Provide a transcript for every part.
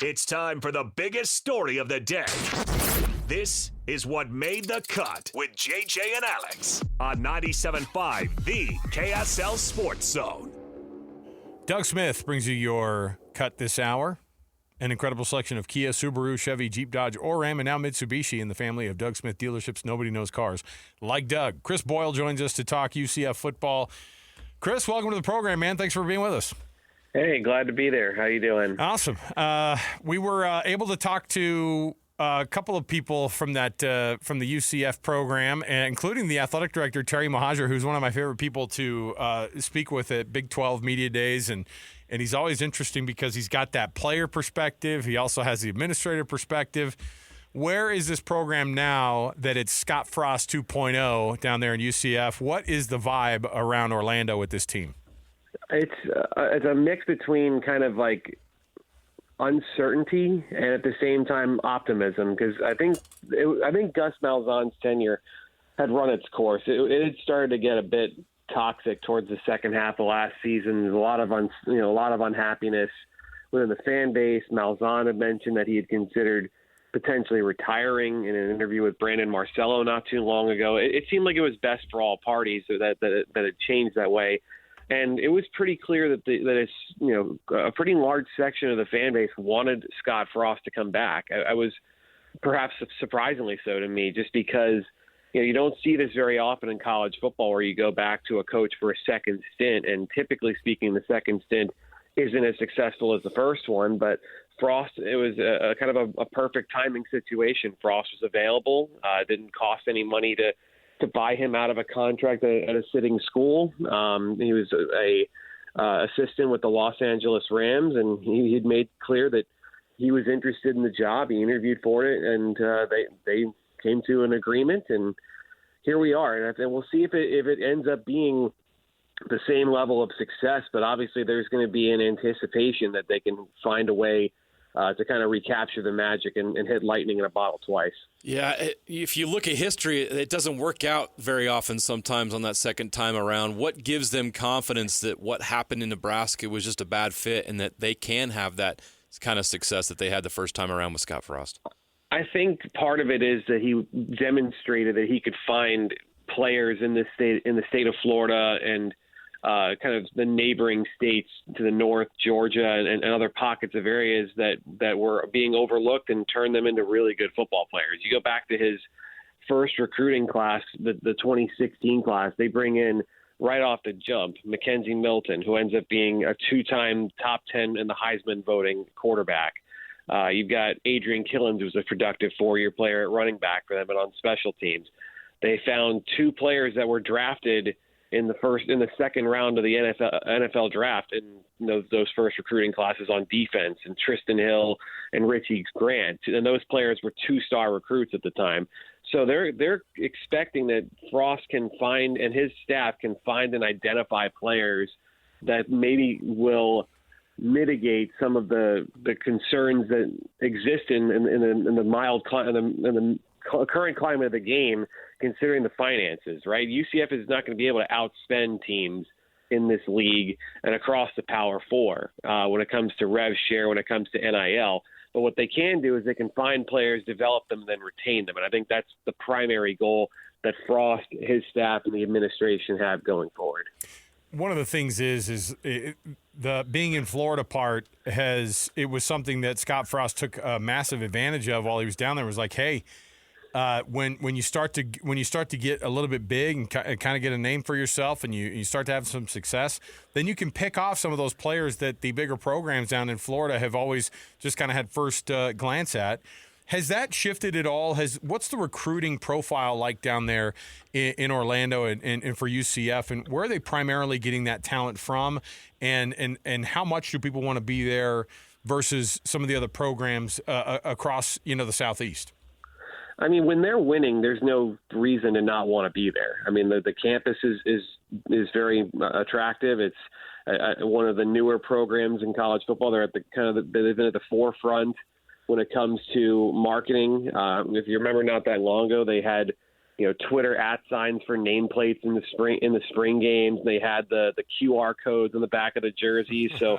It's time for the biggest story of the day. This is What Made the Cut with JJ and Alex on 97.5, the KSL Sports Zone. Doug Smith brings you your cut this hour. An incredible selection of Kia, Subaru, Chevy, Jeep, Dodge, or Ram, and now Mitsubishi in the family of Doug Smith dealerships. Nobody knows cars like Doug. Chris Boyle joins us to talk UCF football. Chris, welcome to the program, man. Thanks for being with us. Hey, glad to be there. How you doing? Awesome. We were able to talk to a couple of people from that from the UCF program, including the athletic director, Terry Mohajir, who's one of my favorite people to speak with at Big 12 Media Days. And he's always interesting because he's got that player perspective. He also has the administrative perspective. Where is this program now that it's Scott Frost 2.0 down there in UCF? What is the vibe around Orlando with this team? It's a mix between kind of like uncertainty and at the same time optimism, because I think Gus Malzahn's tenure had run its course. It had started to get a bit toxic towards the second half of last season. There's a lot of unhappiness within the fan base. Malzahn had mentioned that he had considered potentially retiring in an interview with Brandon Marcello not too long ago. It seemed like it was best for all parties that it changed that way. And it was pretty clear that a pretty large section of the fan base wanted Scott Frost to come back. I was perhaps surprisingly so to me, just because you don't see this very often in college football where you go back to a coach for a second stint, and typically speaking, the second stint isn't as successful as the first one. But Frost, it was a kind of a perfect timing situation. Frost was available. It didn't cost any money to buy him out of a contract at a sitting school. He was a assistant with the Los Angeles Rams, and he had made clear that he was interested in the job. He interviewed for it, and they came to an agreement, and here we are. And we'll see if it ends up being the same level of success, but obviously there's going to be an anticipation that they can find a way to kind of recapture the magic and hit lightning in a bottle twice. Yeah, if you look at history, it doesn't work out very often sometimes on that second time around. What gives them confidence that what happened in Nebraska was just a bad fit and that they can have that kind of success that they had the first time around with Scott Frost? I think part of it is that he demonstrated that he could find players in the state of Florida and kind of the neighboring states to the north, Georgia, and other pockets of areas that were being overlooked and turn them into really good football players. You go back to his first recruiting class, the 2016 class, they bring in right off the jump Mackenzie Milton, who ends up being a two-time top 10 in the Heisman voting quarterback. You've got Adrian Killens, who's a productive four-year player at running back for them and on special teams. They found two players that were drafted in the second round of the NFL draft in those first recruiting classes on defense, and Tristan Hill and Richie Grant. And those players were two-star recruits at the time. So they're expecting that Frost can find, and his staff can find and identify players that maybe will mitigate some of the concerns that exist in the current climate of the game, considering the finances, right? UCF is not going to be able to outspend teams in this league and across the Power Four when it comes to rev share, when it comes to NIL. But what they can do is they can find players, develop them, and then retain them. And I think that's the primary goal that Frost, his staff, and the administration have going forward. One of the things is the being in Florida part it was something that Scott Frost took a massive advantage of while he was down there. It was like, hey, when you start to get a little bit big and kind of get a name for yourself, and you start to have some success, then you can pick off some of those players that the bigger programs down in Florida have always just kind of had first glance at. Has that shifted at all? What's the recruiting profile like down there in Orlando and for UCF, and where are they primarily getting that talent from, and how much do people want to be there versus some of the other programs across the Southeast? I mean, when they're winning, there's no reason to not want to be there. I mean, the campus is very attractive. It's one of the newer programs in college football. They're at they've been at the forefront when it comes to marketing. If you remember, not that long ago, they had Twitter @ for nameplates in the spring games. They had the QR codes on the back of the jerseys. So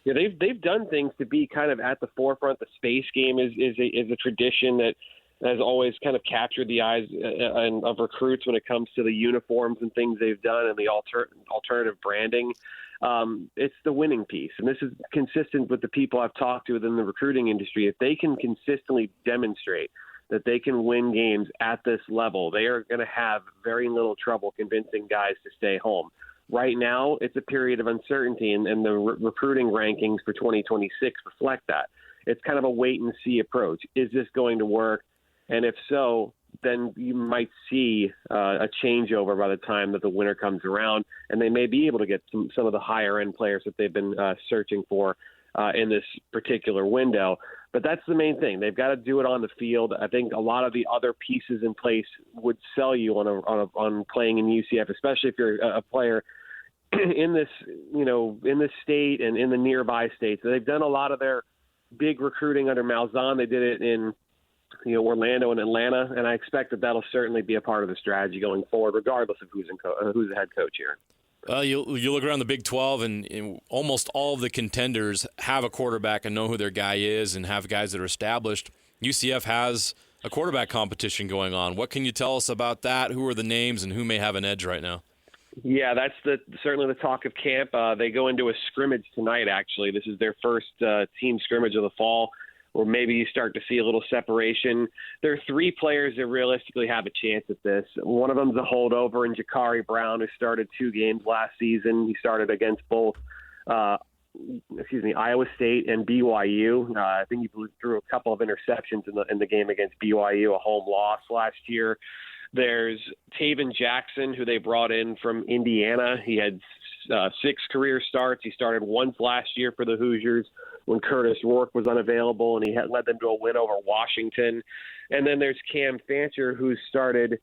Yeah, they've done things to be kind of at the forefront. The space game is a tradition that has always kind of captured the eyes of recruits when it comes to the uniforms and things they've done and the alternative branding. It's the winning piece. And this is consistent with the people I've talked to within the recruiting industry. If they can consistently demonstrate that they can win games at this level, they are going to have very little trouble convincing guys to stay home. Right now, it's a period of uncertainty, and the recruiting rankings for 2026 reflect that. It's kind of a wait-and-see approach. Is this going to work? And if so, then you might see a changeover by the time that the winter comes around, and they may be able to get some of the higher-end players that they've been searching for in this particular window. But that's the main thing. They've got to do it on the field. I think a lot of the other pieces in place would sell you on playing in UCF, especially if you're a player in this state and in the nearby states. They've done a lot of their big recruiting under Malzahn. They did it in Orlando and Atlanta, and I expect that that'll certainly be a part of the strategy going forward, regardless of who's the head coach here. You look around the Big 12, and almost all of the contenders have a quarterback and know who their guy is and have guys that are established. UCF has a quarterback competition going on. What can you tell us about that? Who are the names and who may have an edge right now? Yeah, that's certainly the talk of camp. They go into a scrimmage tonight, actually. This is their first team scrimmage of the fall, or maybe you start to see a little separation. There are three players that realistically have a chance at this. One of them is a holdover in Jakari Brown, who started 2 games last season. He started against both Iowa State and BYU. I think he threw a couple of interceptions in the game against BYU, a home loss last year. There's Taven Jackson, who they brought in from Indiana. He had 6 career starts. He started once last year for the Hoosiers when Curtis Rourke was unavailable, and he had led them to a win over Washington. And then there's Cam Fancher, who started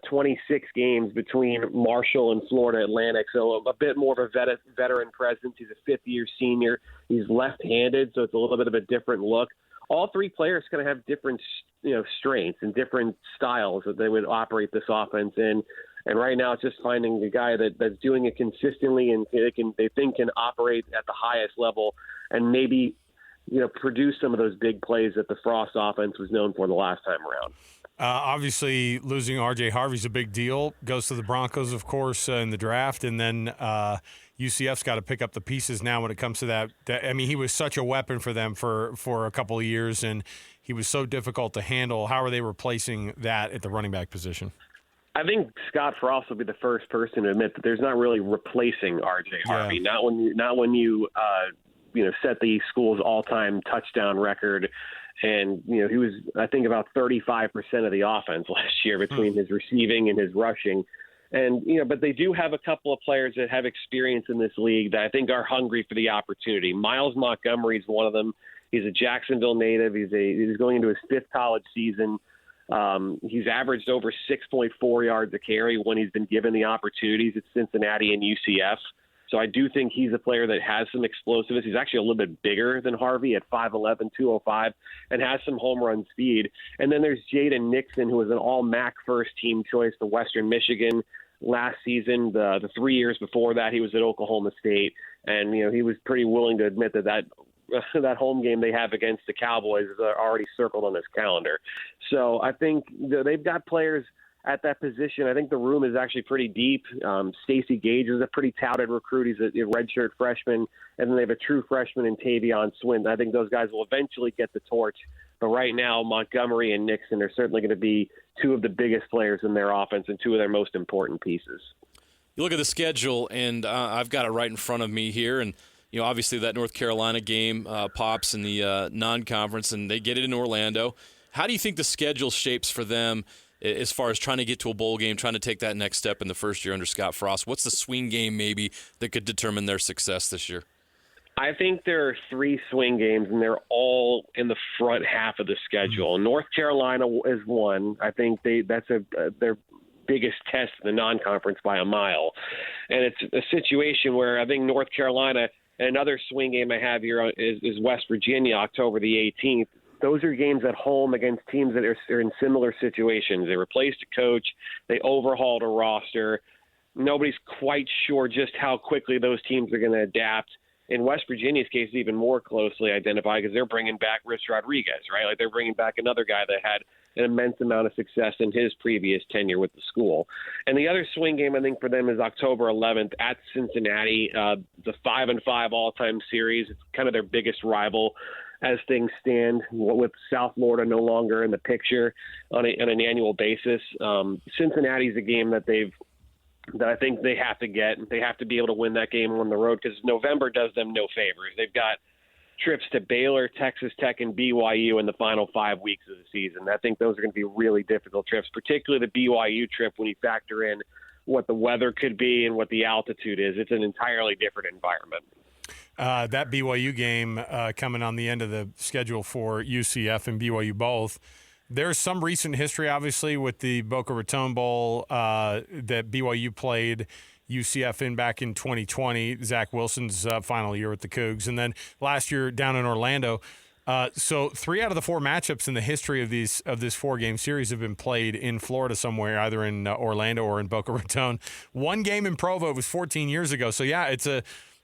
26 games between Marshall and Florida Atlantic, so a bit more of a veteran presence. He's a 5th-year senior. He's left-handed, so it's a little bit of a different look. All 3 players going to have different strengths and different styles that they would operate this offense in. And right now, it's just finding a guy that's doing it consistently and they think can operate at the highest level and maybe produce some of those big plays that the Frost offense was known for the last time around. Obviously, losing R.J. Harvey's a big deal. Goes to the Broncos, of course, in the draft, and then UCF's got to pick up the pieces now when it comes to that. I mean, he was such a weapon for them for a couple of years, and he was so difficult to handle. How are they replacing that at the running back position? I think Scott Frost will be the first person to admit that there's not really replacing R.J. Harvey. Yeah. Not when you set the school's all-time touchdown record. And, he was, I think, about 35% of the offense last year between his receiving and his rushing. And, but they do have a couple of players that have experience in this league that I think are hungry for the opportunity. Miles Montgomery is one of them. He's a Jacksonville native. He's going into his 5th college season. He's averaged over 6.4 yards a carry when he's been given the opportunities at Cincinnati and UCF. So I do think he's a player that has some explosiveness. He's actually a little bit bigger than Harvey at 5'11", 205, and has some home run speed. And then there's Jaden Nixon, who was an all-MAC first-team choice to Western Michigan last season. The 3 years before that, he was at Oklahoma State. And, he was pretty willing to admit that home game they have against the Cowboys is already circled on his calendar. So I think they've got players at that position. I think the room is actually pretty deep. Stacey Gage is a pretty touted recruit. He's a redshirt freshman. And then they have a true freshman in Tavion Swinton. I think those guys will eventually get the torch. But right now, Montgomery and Nixon are certainly going to be 2 of the biggest players in their offense and 2 of their most important pieces. You look at the schedule, and I've got it right in front of me here. And, obviously that North Carolina game pops in the non-conference, and they get it in Orlando. How do you think the schedule shapes for them as far as trying to get to a bowl game, trying to take that next step in the first year under Scott Frost? What's the swing game maybe that could determine their success this yeir? I think there are 3 swing games, and they're all in the front half of the schedule. North Carolina is one. I think that's their biggest test in the non-conference by a mile. And it's a situation where I think North Carolina, and another swing game I have here is West Virginia, October the 18th. Those are games at home against teams that are in similar situations. They replaced a coach. They overhauled a roster. Nobody's quite sure just how quickly those teams are going to adapt. in West Virginia's case, even more closely identified because they're bringing back Rich Rodriguez, right? Like they're bringing back another guy that had an immense amount of success in his previous tenure with the school. And the other swing game, I think, for them is October 11th at Cincinnati, the 5-5 all-time series. It's kind of their biggest rival as things stand, with South Florida no longer in the picture on an annual basis. Cincinnati's a game that I think they have to get. They have to be able to win that game on the road because November does them no favors. They've got trips to Baylor, Texas Tech, and BYU in the final 5 weeks of the season. I think those are going to be really difficult trips, particularly the BYU trip when you factor in what the weather could be and what the altitude is. It's an entirely different environment. That BYU game coming on the end of the schedule for UCF and BYU both. There's some recent history, obviously, with the Boca Raton Bowl that BYU played UCF in back in 2020, Zach Wilson's final year with the Cougs, and then last year down in Orlando. So 3 out of the 4 matchups in the history of this 4-game series have been played in Florida somewhere, either in Orlando or in Boca Raton. 1 game in Provo was 14 years ago. So yeah,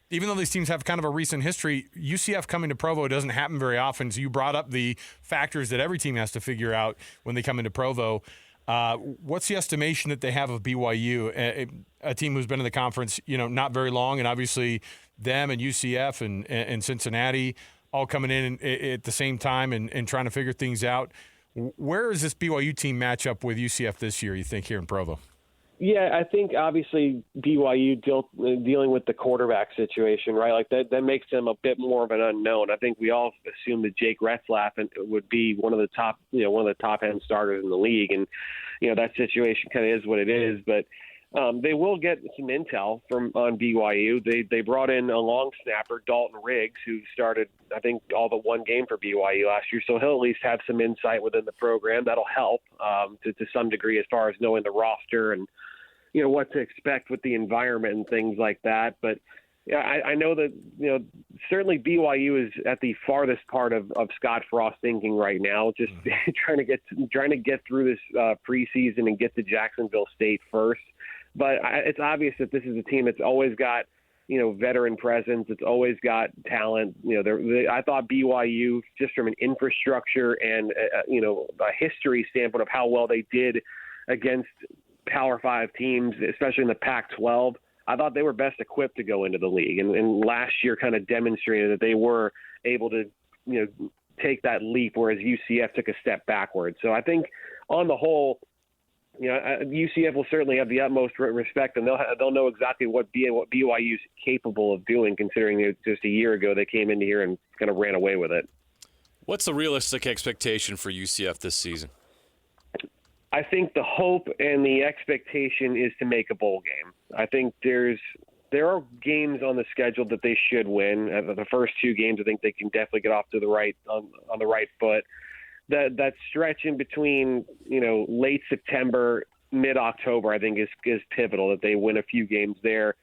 even though these teams have kind of a recent history, UCF coming to Provo doesn't happen very often. So you brought up the factors that every team has to figure out when they come into Provo. What's the estimation that they have of BYU, a team who's been in the conference, not very long, and obviously them and UCF and Cincinnati all coming in at the same time and trying to figure things out. Where is this BYU team match up with UCF this year, you think, here in Provo? Yeah, I think obviously BYU dealing with the quarterback situation, right? Like that makes them a bit more of an unknown. I think we all assumed that Jake Retzlaff would be one of the top end starters in the league, and that situation kind of is what it is. But they will get some intel on BYU. They brought in a long snapper, Dalton Riggs, who started, I think, all but 1 game for BYU last year. So he'll at least have some insight within the program. That'll help to some degree as far as knowing the roster and what to expect with the environment and things like that. But yeah, I know that certainly BYU is at the farthest part of Scott Frost thinking right now, just trying to get through this preseason and get to Jacksonville State first. But it's obvious that this is a team that's always got veteran presence. It's always got talent. I thought BYU, just from an infrastructure and a history standpoint of how well they did against Power 5 teams, especially in the Pac-12, I thought they were best equipped to go into the league. And last year kind of demonstrated that they were able to, take that leap, whereas UCF took a step backwards. So I think on the whole, UCF will certainly have the utmost respect, and they'll know exactly what BYU is capable of doing, considering just a year ago they came into here and kind of ran away with it. What's the realistic expectation for UCF this season? I think the hope and the expectation is to make a bowl game. I think there are games on the schedule that they should win. The first 2 games, I think they can definitely get off to the right on the right foot. That stretch in between, late September, mid-October, I think is pivotal. That they win a few games there.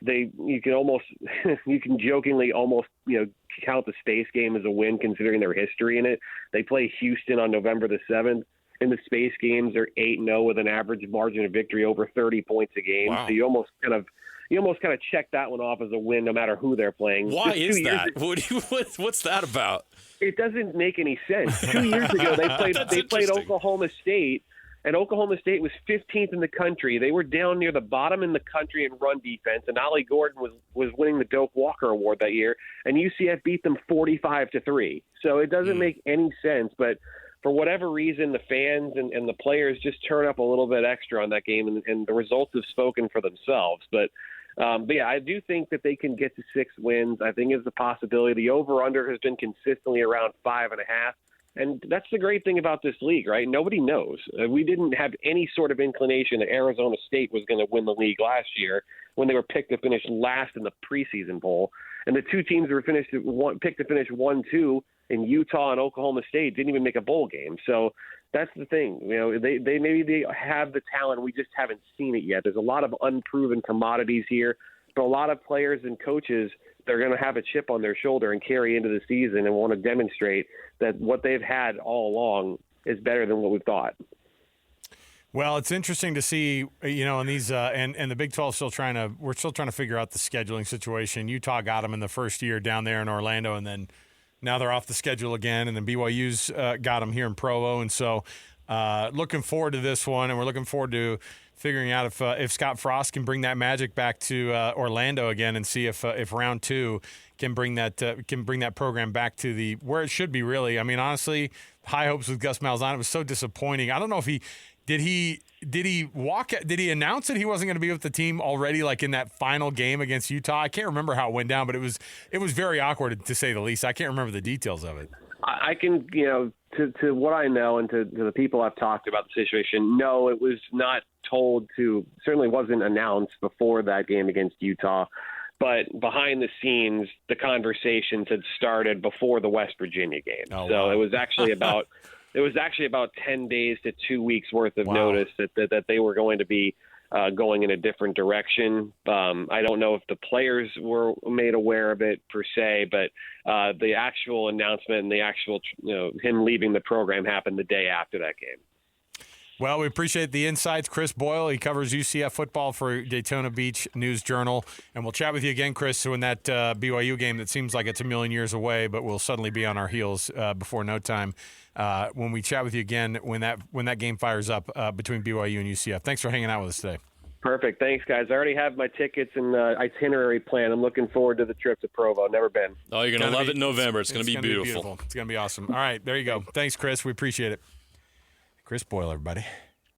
You can jokingly almost count the Space game as a win considering their history in it. They play Houston on November the 7th. In the Space games, they're 8-0 with an average margin of victory over 30 points a game. Wow. So you almost kind of check that one off as a win, no matter who they're playing. Why is that? What's that about? It doesn't make any sense. 2 years ago, they played Oklahoma State, and Oklahoma State was 15th in the country. They were down near the bottom in the country in run defense, and Ollie Gordon was winning the Doak Walker Award that year, and UCF beat them 45-3. So it doesn't make any sense, but for whatever reason, the fans and the players just turn up a little bit extra on that game, and the results have spoken for themselves. But yeah, I do think that they can get to 6 wins. I think it's a possibility. The over-under has been consistently around 5.5. And that's the great thing about this league, right? Nobody knows. We didn't have any sort of inclination that Arizona State was going to win the league last year when they were picked to finish last in the preseason poll. And the 2 teams were picked to finish 1-2 in Utah and Oklahoma State didn't even make a bowl game. So that's the thing. They have the talent. We just haven't seen it yet. There's a lot of unproven commodities here, but a lot of players and coaches, they're going to have a chip on their shoulder and carry into the season and want to demonstrate that what they've had all along is better than what we thought. Well, it's interesting to see, in these and the Big 12 we're still trying to figure out the scheduling situation. Utah got them in the first year down there in Orlando, and then now they're off the schedule again, and then BYU's got them here in Provo, and so looking forward to this one, and we're looking forward to figuring out if Scott Frost can bring that magic back to Orlando again, and see if round 2 can bring that program back to where it should be. Really, I mean, honestly, high hopes with Gus Malzahn. It was so disappointing. I don't know if did he announce that he wasn't going to be with the team already, like in that final game against Utah? I can't remember how it went down, but it was very awkward, to say the least. I can't remember the details of it. I can, to what I know and to the people I've talked about the situation, no, it was not certainly wasn't announced before that game against Utah. But behind the scenes, the conversations had started before the West Virginia game. Oh, so wow. It was actually about 10 days to 2 weeks worth of notice that they were going to be going in a different direction. I don't know if the players were made aware of it per se, but the actual announcement and the actual, him leaving the program happened the day after that game. Well, we appreciate the insights. Chris Boyle, he covers UCF football for Daytona Beach News-Journal. And we'll chat with you again, Chris, when that BYU game that seems like it's a million years away, but we'll suddenly be on our heels before no time. When we chat with you again, when that game fires up between BYU and UCF. Thanks for hanging out with us today. Perfect. Thanks, guys. I already have my tickets and itinerary plan. I'm looking forward to the trip to Provo. Never been. Oh, you're going to love it in November. It's going to be beautiful. It's going to be awesome. All right, there you go. Thanks, Chris. We appreciate it. Chris Boyle, everybody.